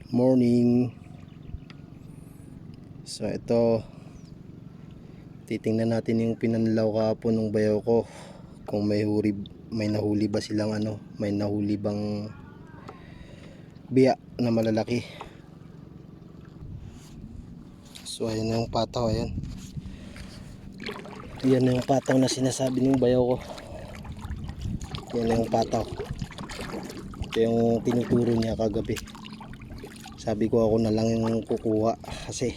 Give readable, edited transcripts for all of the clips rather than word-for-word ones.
Morning. So ito, titingnan natin yung pinanlaw kahapon ng bayaw ko, kung may nahuli ba silang may nahuli bang biya na malalaki. So ayan na yung pataw, ayan. Yan na yung pataw na sinasabi ng bayaw ko. Yan na yung pataw. Ito yung tinuturo niya kagabi. Sabi ko ako na lang yung kukuha kasi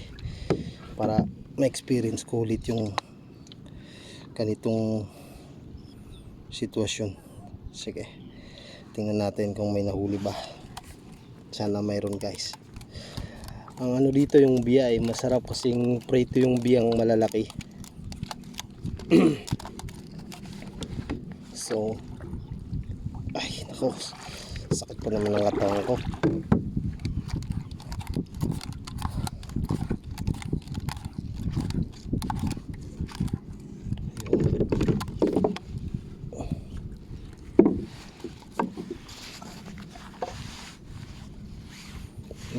para ma-experience ko ulit yung ganitong sitwasyon. Sige, tingnan natin kung may nahuli ba. Sana mayroon, guys. Ang dito yung biya masarap kasing prito yung biyang malalaki. So ay nako, sakit pa naman ang katawan ko.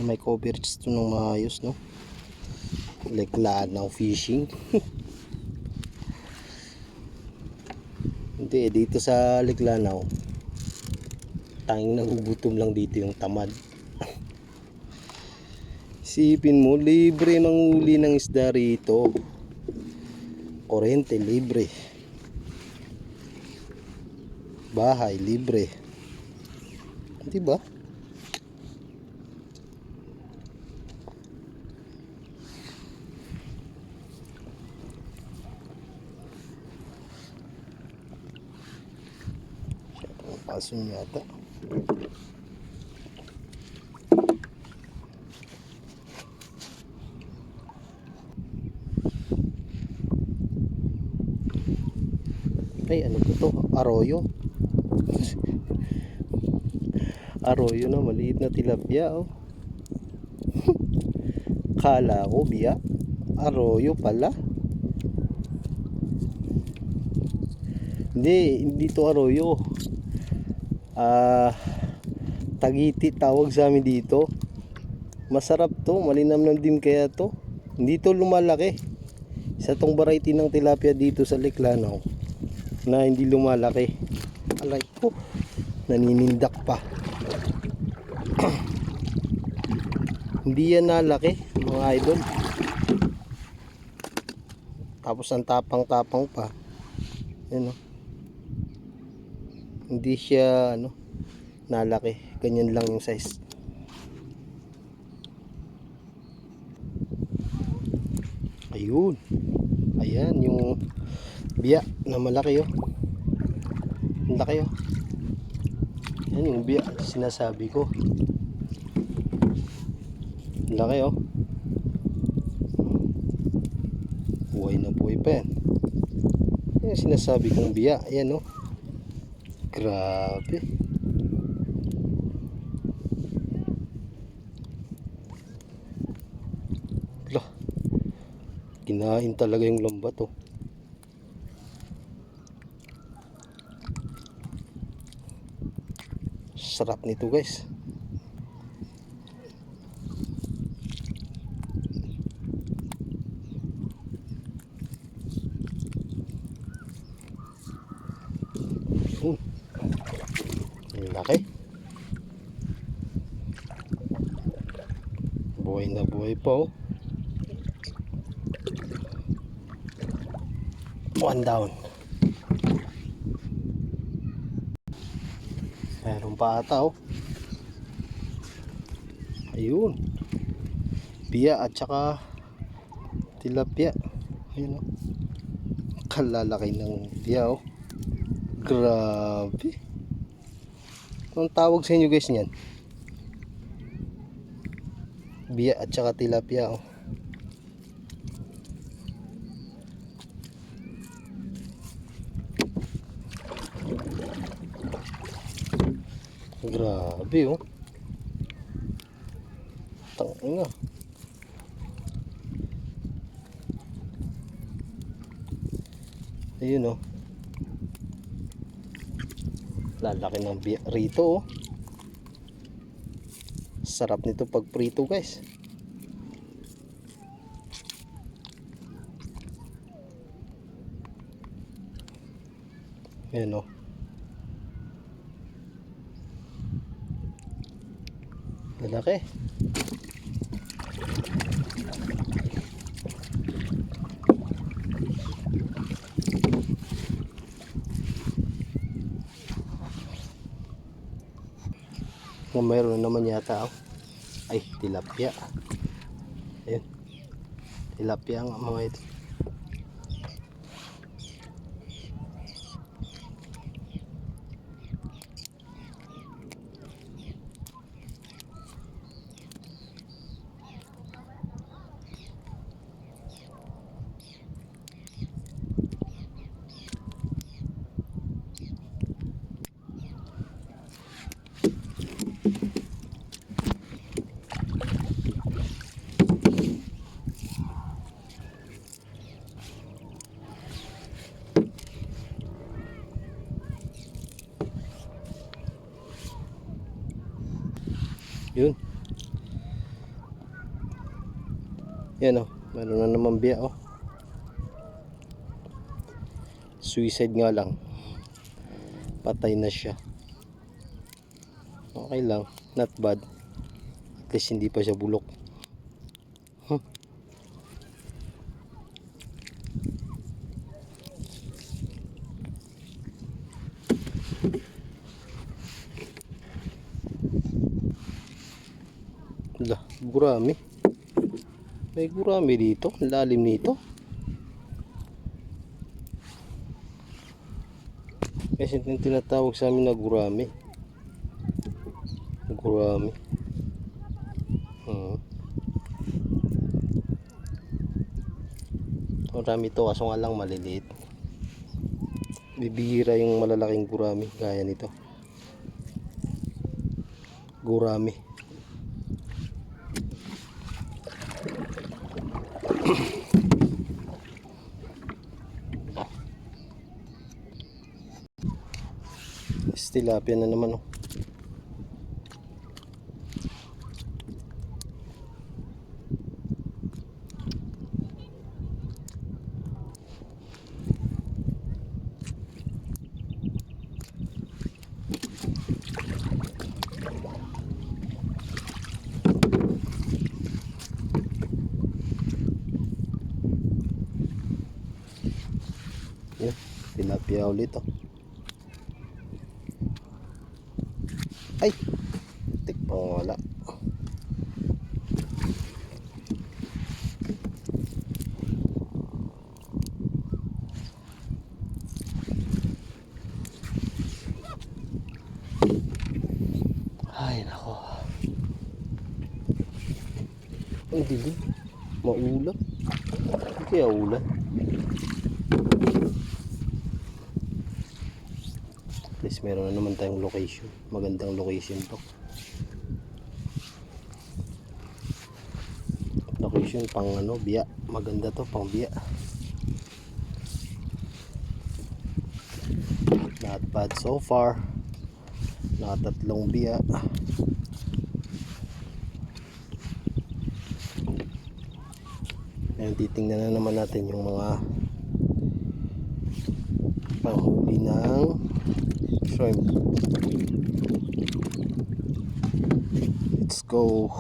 May coverage to ng maayos, no? Leklanaw fishing. Hindi, dito sa Leklanaw tanging nagugutom lang dito yung tamad. Isipin mo, libre manghuli ng isda rito. Korente libre, bahay libre, di ba? Paso yata. Ay, ano po to? Arroyo. Arroyo na, maliit na tilapia, oh. Kala ko biya, arroyo pala. Hindi to arroyo. Tagiti tawag sa amin dito. Masarap to, malinamnam din kaya to. Hindi to lumalaki. Isa tong variety ng tilapia dito sa Leklanaw na hindi lumalaki. Alay ko, naninindak pa. Hindi yan nalaki, mga idol. Tapos ang tapang-tapang pa. Yan, oh. Hindi siya nalaki. Ganyan lang yung size. Ayun. Ayan yung biya na malaki, oh. Ang laki, oh. Yan yung biya sinasabi ko. Ang laki, oh. Buhay na buhay pa yan. Yan sinasabi kong biya. Ayan, oh. Grabe. Lah, kinain talaga yung lambat, oh. Sarap nito, guys. Laki. Buhay na buhay pa, oh. One down. Meron pa ata, oh. Ayun. Biya at saka tilapia. Ayun, oh. Kalalaki ng biya, oh. Grabe. Anong tawag sa inyo, guys, niyan? Biya at saka tilapia, oh. Grabe, oh. Tangina. Ayun, oh. Lalaki ng biya rito, oh. Sarap nito pag prito guys. Ayan o. Lalaki. Mayroon naman yata oh. Ay, tilapia. Ayun. Tilapia nga mga ito. Yun. Yan o. Meron na naman biya o. Suicide nga lang. Patay na siya. Okay lang. Not bad. At least hindi pa siya bulok. Lah, gurami. May gurami dito. Lalim nito. Kasi yung tinatawag sa amin na gurami. Gurami. Marami to kaso nga lang maliliit. Bibihira yung malalaking gurami gaya nito. Gurami. Tilapia na naman oh. Yan, tilapia ulit oh. Ay, tik pa wala. Ay nako. Ang dilim. Maulap. Kaya ulan. At least meron na naman tayong location. Magandang location to. Location pang ano, biya. Maganda to pang biya. Not bad so far. Nakatatlong biya. Ngayon titingnan na naman natin yung mga panghuli ng shrimp. Let's go.